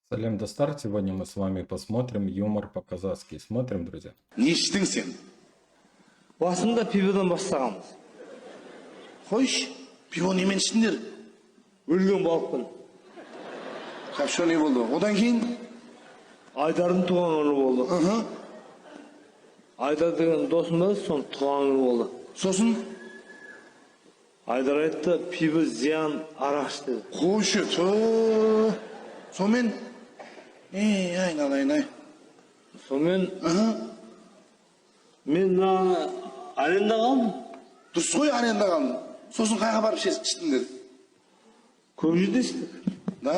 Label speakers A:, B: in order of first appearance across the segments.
A: Салем Достар, сегодня мы с вами посмотрим юмор по-казахски. Смотрим, друзья.
B: Не іштің сен?
C: Басында пиводан бастағанбыз.
B: Қойшы, пиво немен іштіңдер?
C: Өлген балықпен.
B: Қапшо не болды? Одан кейін?
C: Айдардың туған күні болды. Айдар деген досым да соның туған күні болды.
B: Сосын?
C: Айдар айтты, пиво зиян, арақ іш деді.
B: Қойшы, сомен? Айналайын.
C: Сонымен мен аренда қалдым.
B: Дұрыс қой, аренда қалдың. Сосын қайға барып іштіңдер?
C: Көп жерде іштік.
B: Да?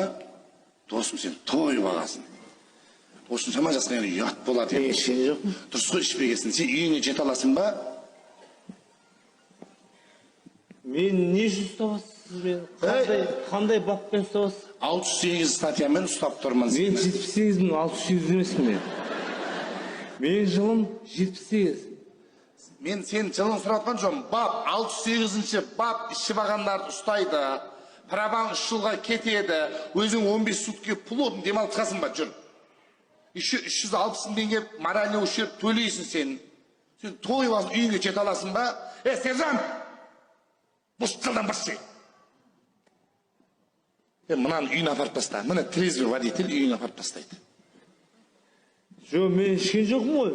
B: Досым сен той бағасын. Осыншама жасқа енді ұят болады.
C: Мен ішкен жоқпын.
B: Дұрыс қой, ішпегесін. Сен үйіңе жете аласың ба?
C: Мен не үшін ұстабасыз мен? Қандай баппен ұстабасыз?
B: 608 статьямен ұстап тұрмын
C: Мен
B: сені.
C: 78-дің 600 емеспін мен. Мен жылым 78.
B: Мен сен жылын сұратқан жоқпын. Бап 608-ші бап ішіп алғандарды ұстайды. Прабаң 3 жылға кетеді. Өзің 15 сутки плотно демалып шығасың ба, жүр. Еще 360 теңге моральный ущерб төлейсің сен. Сен той басып үйіңе жете аласың ба? Сержант! Бұл жылдан басшы. Мынаны үйіне апарып таста. Міне трезвый водитель үйіне апарып тастайды.
C: Жоқ, мен ішкен жоқпын ғой.